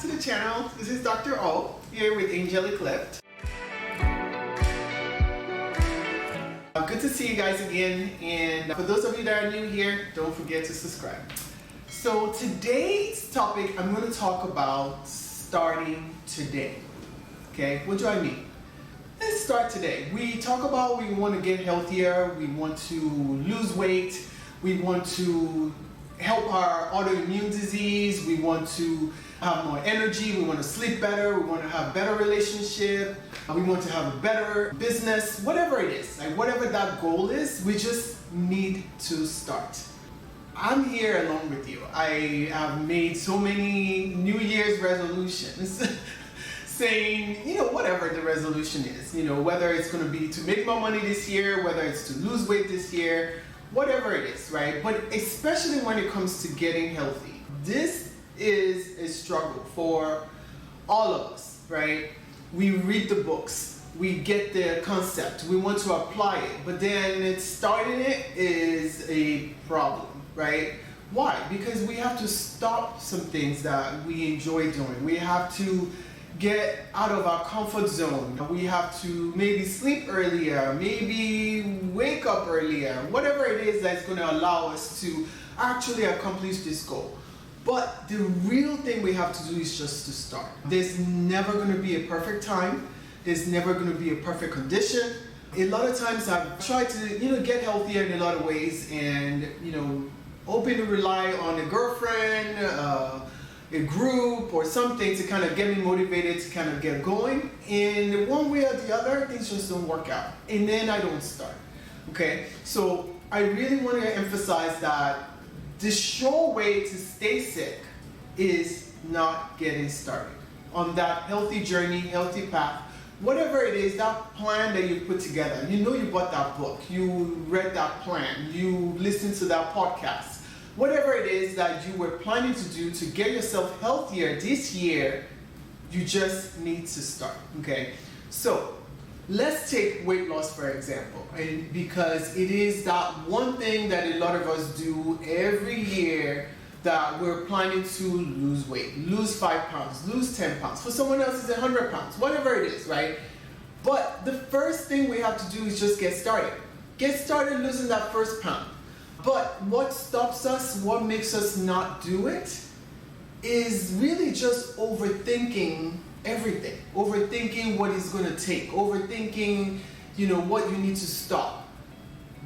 to the channel. This is Dr. O here with Angelic Lift. Good to see you guys again, and for those of you that are new here, don't forget to subscribe. So today's topic, I'm going to talk about starting today. Okay, what do I mean? Let's start today. We talk about we want to get healthier, we want to lose weight, we want to help our autoimmune disease, we want to have more energy, we want to sleep better, we want to have better relationship, we want to have a better business, whatever it is, like whatever that goal is, we just need to start. I'm here along with you. I have made so many New Year's resolutions saying, you know, whatever the resolution is, you know, whether it's going to be to make more money this year, whether it's to lose weight this year, whatever it is, right? But especially when it comes to getting healthy, this is a struggle for all of us, right? We read the books, we get the concept, we want to apply it, but then starting it is a problem, right? Why? Because we have to stop some things that we enjoy doing. We have to get out of our comfort zone. We have to maybe sleep earlier, maybe wake up earlier, whatever it is that's going to allow us to actually accomplish this goal. But the real thing we have to do is just to start. There's never going to be a perfect time. There's never going to be a perfect condition. A lot of times I've tried to, you know, get healthier in a lot of ways, and, you know, hoping to rely on a girlfriend, a group or something to kind of get me motivated to kind of get going, and one way or the other things just don't work out, and then I don't start. Okay, so I really want to emphasize that the sure way to stay sick is not getting started on that healthy journey, healthy path, whatever it is, that plan that you put together. You know, you bought that book, you read that plan, you listened to that podcast. Whatever it is that you were planning to do to get yourself healthier this year, you just need to start, okay? So let's take weight loss for example, and because it is that one thing that a lot of us do every year, that we're planning to lose weight, lose 5 pounds, lose 10 pounds. For someone else it's 100 pounds, whatever it is, right? But the first thing we have to do is just get started. Get started losing that first pound. But what stops us, what makes us not do it, is really just overthinking everything. Overthinking what it's going to take. Overthinking, you know, what you need to stop.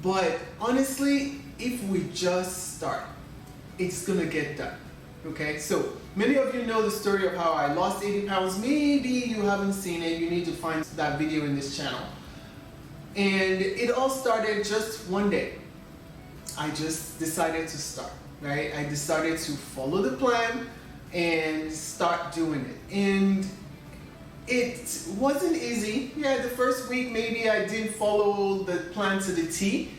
But honestly, if we just start, it's going to get done. Okay, so many of you know the story of how I lost 80 pounds. Maybe you haven't seen it. You need to find that video in this channel. And it all started just one day. I just decided to start, right? I decided to follow the plan and start doing it. And it wasn't easy. Yeah, the first week maybe I didn't follow the plan to the T,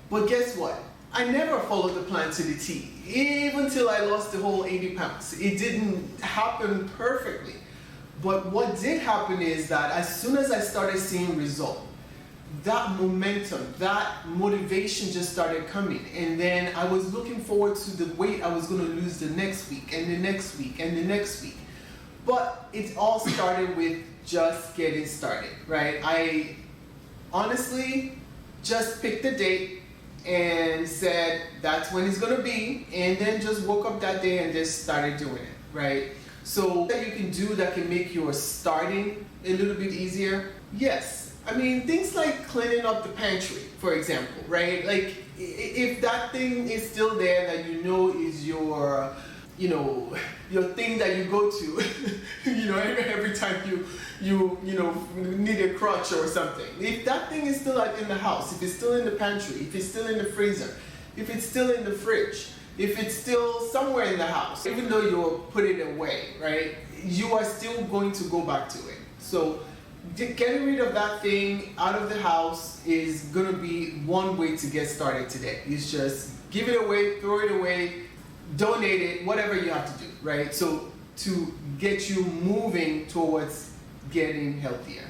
but guess what? I never followed the plan to the T, even till I lost the whole 80 pounds. It didn't happen perfectly. But what did happen is that as soon as I started seeing results, that momentum, that motivation just started coming, and then I was looking forward to the weight I was going to lose the next week and the next week and the next week. But it all started with just getting started, right? I honestly just picked a date and said that's when it's going to be, and then just woke up that day and just started doing it, right? So that you can do that can make your starting a little bit easier. Yes. I mean, things like cleaning up the pantry, for example, right? Like, if that thing is still there that you know is your, you know, your thing that you go to, you know, every time you need a crutch or something. If that thing is still in the house, if it's still in the pantry, if it's still in the freezer, if it's still in the fridge, if it's still somewhere in the house, even though you put it away, right? You are still going to go back to it. So getting rid of that thing out of the house is going to be one way to get started today. It's just give it away, throw it away, donate it, whatever you have to do, right? So to get you moving towards getting healthier.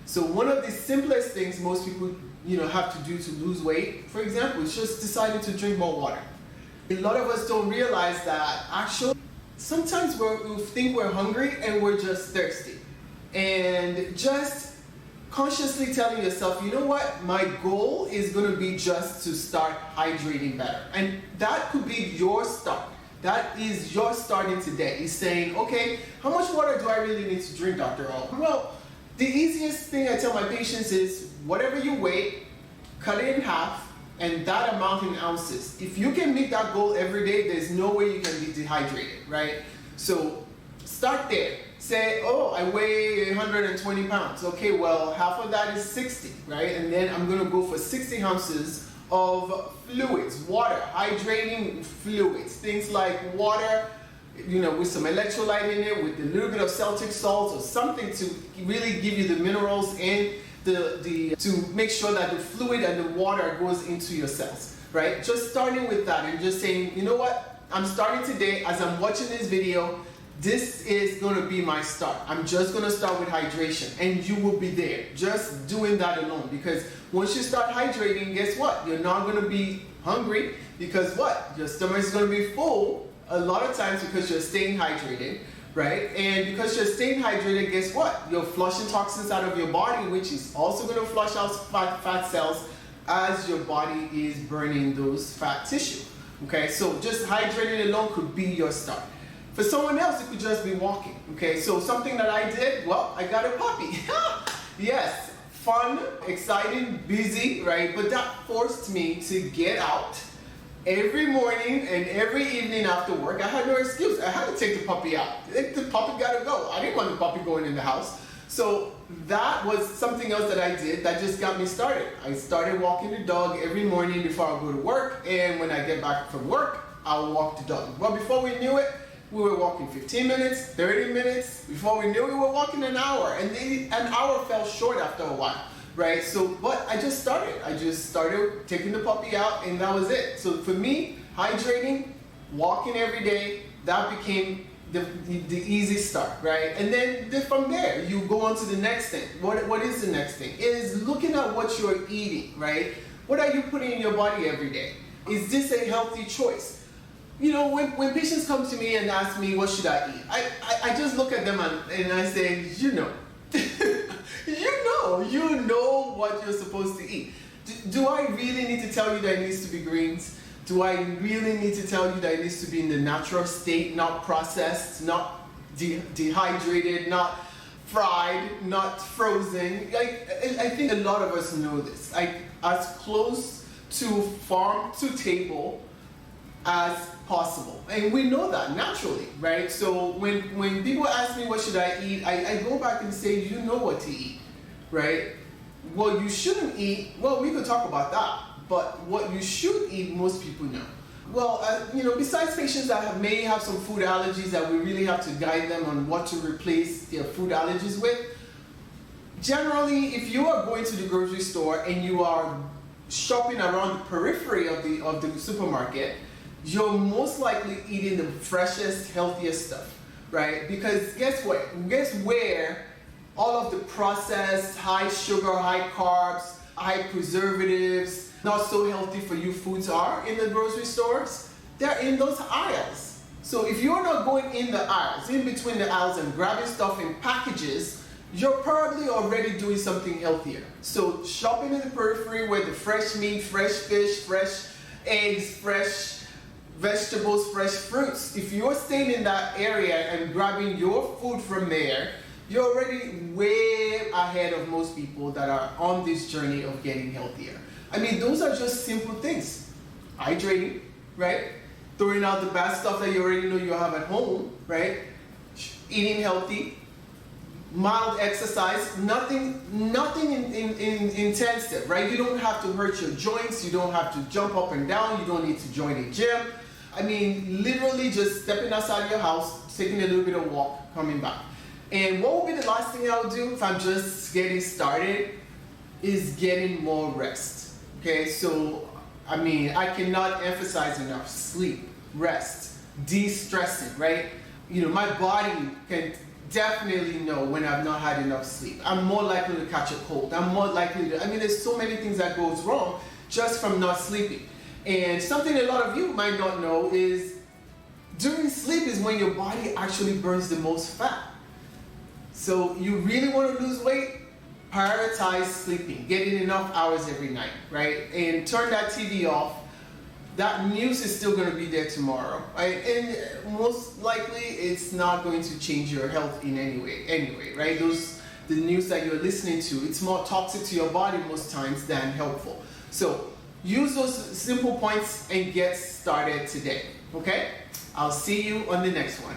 So one of the simplest things most people, you know, have to do to lose weight, for example, is just deciding to drink more water. A lot of us don't realize that actually sometimes we think we're hungry and we're just thirsty. And just consciously telling yourself, you know what, my goal is going to be just to start hydrating better. And that could be your start. That is your starting today. Is saying, okay, how much water do I really need to drink, Dr. O? Well, the easiest thing I tell my patients is whatever you weigh, cut it in half, and that amount in ounces. If you can meet that goal every day, there's no way you can be dehydrated, right? So start there. Say, oh, I weigh 120 pounds. Okay, well, half of that is 60, right? And then I'm gonna go for 60 ounces of fluids, water, hydrating fluids, things like water, you know, with some electrolyte in it, with a little bit of Celtic salt or something to really give you the minerals and to make sure that the fluid and the water goes into your cells, right? Just starting with that and just saying, you know what, I'm starting today as I'm watching this video. This is going to be my start. I'm just going to start with hydration, and you will be there just doing that alone, because once you start hydrating, guess what? You're not going to be hungry, because what? Your stomach is going to be full a lot of times because you're staying hydrated, right? And because you're staying hydrated, guess what? You're flushing toxins out of your body, which is also going to flush out fat cells as your body is burning those fat tissue. Okay, so just hydrating alone could be your start. For someone else, it could just be walking. Okay, so something that I did, well, I got a puppy. Yes, fun, exciting, busy, right? But that forced me to get out every morning and every evening after work. I had no excuse. I had to take the puppy out. The puppy got to go. I didn't want the puppy going in the house. So that was something else that I did that just got me started. I started walking the dog every morning before I go to work, and when I get back from work, I'll walk the dog. Well, before we knew it, we were walking 15 minutes, 30 minutes. Before we knew it, we were walking an hour, and an hour fell short after a while, right? So, but I just started taking the puppy out, and that was it. So for me, hydrating, walking every day, that became the easy start, right? And then from there, you go on to the next thing. What is the next thing? Is looking at what you're eating, right? What are you putting in your body every day? Is this a healthy choice? You know, when patients come to me and ask me, what should I eat? I just look at them and I say, you know, you know what you're supposed to eat. Do I really need to tell you that it needs to be greens? Do I really need to tell you that it needs to be in the natural state, not processed, not dehydrated, not fried, not frozen? I think a lot of us know this. As close to farm to table as possible, and we know that naturally, right? So when people ask me what should I eat, I go back and say, you know what to eat, right? What you shouldn't eat, well, we could talk about that, but what you should eat, most people know. Well, you know, besides patients that may have some food allergies that we really have to guide them on what to replace their food allergies with, generally, if you are going to the grocery store and you are shopping around the periphery of the supermarket, you're most likely eating the freshest, healthiest stuff, right? Because guess what? Guess where all of the processed, high sugar, high carbs, high preservatives, not so healthy for you foods are in the grocery stores? They're in those aisles. So if you're not going in the aisles, in between the aisles and grabbing stuff in packages, you're probably already doing something healthier. So shopping in the periphery where the fresh meat, fresh fish, fresh eggs, fresh vegetables, fresh fruits, if you're staying in that area and grabbing your food from there, you're already way ahead of most people that are on this journey of getting healthier. I mean, those are just simple things. Hydrating, right? Throwing out the bad stuff that you already know you have at home, right? Eating healthy, mild exercise, nothing intensive, right? You don't have to hurt your joints, you don't have to jump up and down, you don't need to join a gym. I mean, literally just stepping outside your house, taking a little bit of walk, coming back. And what would be the last thing I would do if I'm just getting started is getting more rest. Okay, so I mean, I cannot emphasize enough sleep, rest, de-stressing, right? You know, my body can definitely know when I've not had enough sleep. I'm more likely to catch a cold. I'm more likely to, I mean, there's so many things that goes wrong just from not sleeping. And something a lot of you might not know is during sleep is when your body actually burns the most fat. So you really want to lose weight? Prioritize sleeping, getting enough hours every night, right? And turn that TV off. That news is still going to be there tomorrow, right? And most likely it's not going to change your health in any way anyway, right? The news that you're listening to, it's more toxic to your body most times than helpful. So use those simple points and get started today, okay? I'll see you on the next one.